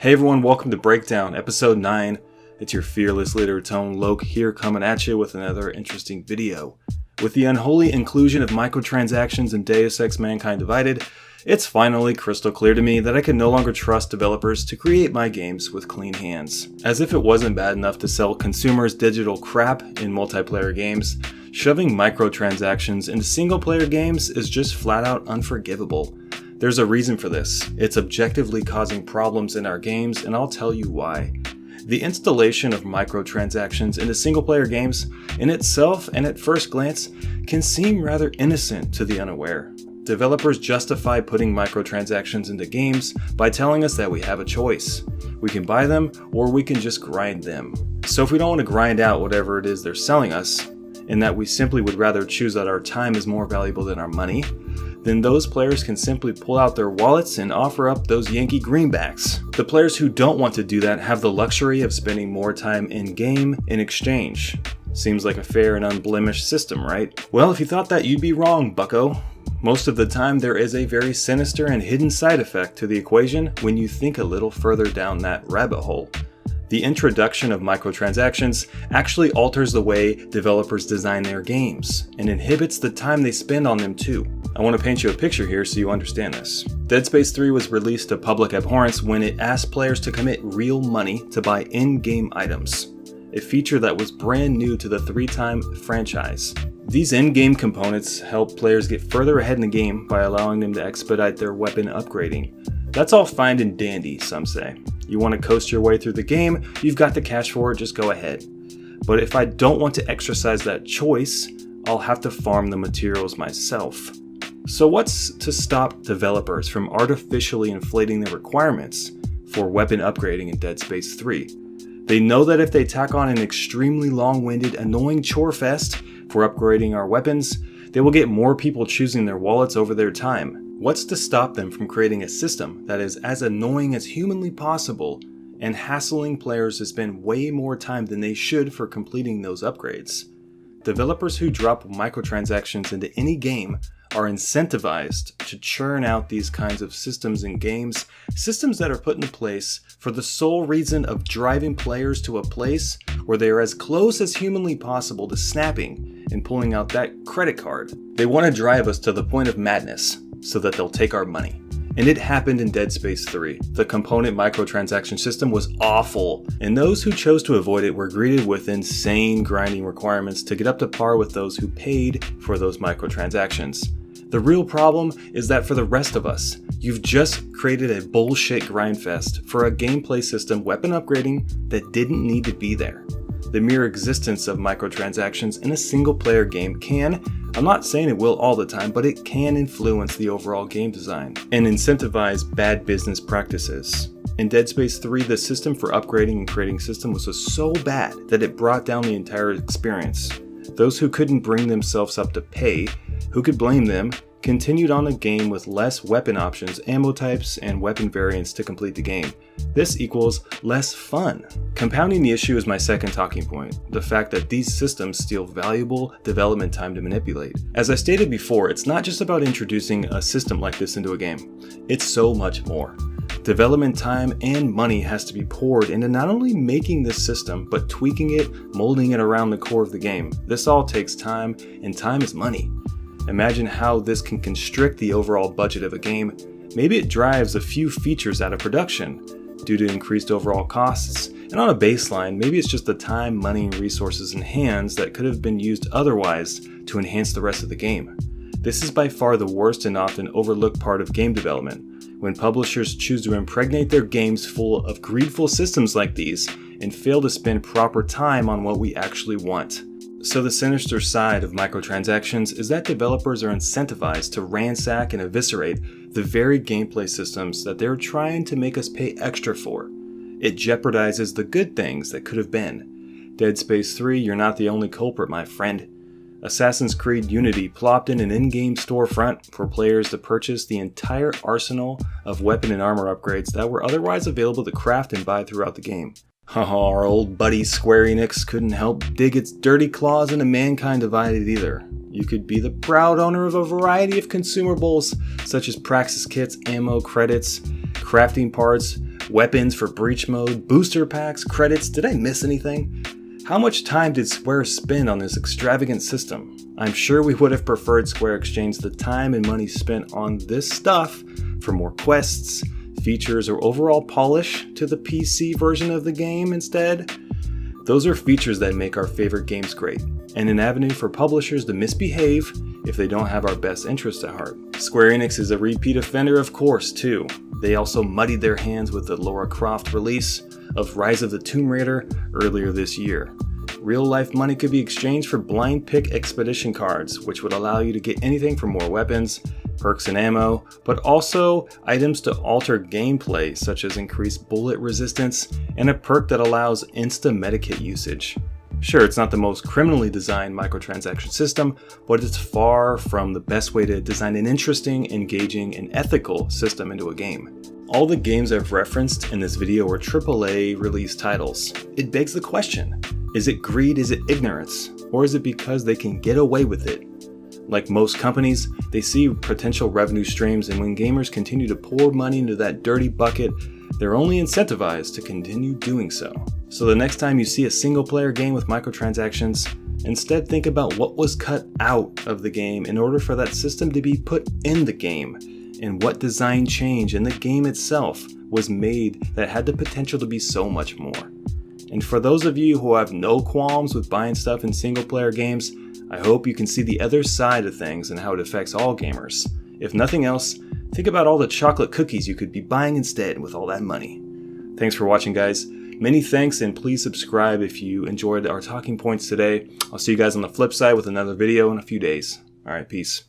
Hey everyone, welcome to Breakdown, episode 9. It's your fearless leader, ToneLoke, here coming at you with another interesting video. With the unholy inclusion of microtransactions in Deus Ex Mankind Divided, it's finally crystal clear to me that I can no longer trust developers to create my games with clean hands. As if it wasn't bad enough to sell consumers digital crap in multiplayer games, shoving microtransactions into single-player games is just flat out unforgivable. There's a reason for this. It's objectively causing problems in our games, and I'll tell you why. The installation of microtransactions into single-player games in itself and at first glance can seem rather innocent to the unaware. Developers justify putting microtransactions into games by telling us that we have a choice. We can buy them or we can just grind them. So if we don't want to grind out whatever it is they're selling us, and that we simply would rather choose that our time is more valuable than our money, then those players can simply pull out their wallets and offer up those Yankee greenbacks. The players who don't want to do that have the luxury of spending more time in-game in exchange. Seems like a fair and unblemished system, right? Well, if you thought that, you'd be wrong, bucko. Most of the time, there is a very sinister and hidden side effect to the equation when you think a little further down that rabbit hole. The introduction of microtransactions actually alters the way developers design their games, and inhibits the time they spend on them too. I want to paint you a picture here so you understand this. Dead Space 3 was released to public abhorrence when it asked players to commit real money to buy in-game items, a feature that was brand new to the three-time franchise. These in-game components help players get further ahead in the game by allowing them to expedite their weapon upgrading. That's all fine and dandy, some say. You want to coast your way through the game, you've got the cash for it, just go ahead. But if I don't want to exercise that choice, I'll have to farm the materials myself. So what's to stop developers from artificially inflating their requirements for weapon upgrading in Dead Space 3? They know that if they tack on an extremely long-winded, annoying chore fest for upgrading our weapons, they will get more people choosing their wallets over their time. What's to stop them from creating a system that is as annoying as humanly possible and hassling players to spend way more time than they should for completing those upgrades? Developers who drop microtransactions into any game are incentivized to churn out these kinds of systems in games, systems that are put into place for the sole reason of driving players to a place where they are as close as humanly possible to snapping and pulling out that credit card. They want to drive us to the point of madness so that they'll take our money. And it happened in Dead Space 3. The component microtransaction system was awful, and those who chose to avoid it were greeted with insane grinding requirements to get up to par with those who paid for those microtransactions. The real problem is that for the rest of us, you've just created a bullshit grindfest for a gameplay system weapon upgrading that didn't need to be there. The mere existence of microtransactions in a single player game can, I'm not saying it will all the time, but it can influence the overall game design and incentivize bad business practices. In Dead Space 3, the system for upgrading and creating systems was so bad that it brought down the entire experience. Those who couldn't bring themselves up to pay, who could blame them, continued on the game with less weapon options, ammo types, and weapon variants to complete the game. This equals less fun. Compounding the issue is my second talking point, the fact that these systems steal valuable development time to manipulate. As I stated before, it's not just about introducing a system like this into a game. It's so much more. Development time and money has to be poured into not only making this system, but tweaking it, molding it around the core of the game. This all takes time, and time is money. Imagine how this can constrict the overall budget of a game. Maybe it drives a few features out of production due to increased overall costs, and on a baseline, maybe it's just the time, money, and resources in hands that could have been used otherwise to enhance the rest of the game. This is by far the worst and often overlooked part of game development, when publishers choose to impregnate their games full of greedful systems like these and fail to spend proper time on what we actually want. So the sinister side of microtransactions is that developers are incentivized to ransack and eviscerate the very gameplay systems that they're trying to make us pay extra for. It jeopardizes the good things that could have been. Dead Space 3, you're not the only culprit, my friend. Assassin's Creed Unity plopped in an in-game storefront for players to purchase the entire arsenal of weapon and armor upgrades that were otherwise available to craft and buy throughout the game. Our old buddy Square Enix couldn't help dig its dirty claws into Mankind Divided either. You could be the proud owner of a variety of consumables, such as Praxis kits, ammo, credits, crafting parts, Weapons for breach mode, booster packs, credits. Did I miss anything? How much time did Square spend on this extravagant system? I'm sure we would have preferred Square exchange the time and money spent on this stuff for more quests, features, or overall polish to the PC version of the game instead. Those are features that make our favorite games great, and an avenue for publishers to misbehave if they don't have our best interests at heart. Square Enix is a repeat offender, of course, too. They also muddied their hands with the Lara Croft release of Rise of the Tomb Raider earlier this year. Real-life money could be exchanged for blind pick expedition cards, which would allow you to get anything from more weapons, perks and ammo, but also items to alter gameplay, such as increased bullet resistance and a perk that allows insta-medikit usage. Sure, it's not the most criminally designed microtransaction system, but it's far from the best way to design an interesting, engaging, and ethical system into a game. All the games I've referenced in this video are AAA release titles. It begs the question, is it greed, is it ignorance, or is it because they can get away with it? Like most companies, they see potential revenue streams, and when gamers continue to pour money into that dirty bucket, they're only incentivized to continue doing so. So the next time you see a single-player game with microtransactions, instead think about what was cut out of the game in order for that system to be put in the game, and what design change in the game itself was made that had the potential to be so much more. And for those of you who have no qualms with buying stuff in single-player games, I hope you can see the other side of things and how it affects all gamers. If nothing else, think about all the chocolate cookies you could be buying instead with all that money. Thanks for watching, guys. Many thanks, and please subscribe if you enjoyed our talking points today. I'll see you guys on the flip side with another video in a few days. Alright, peace.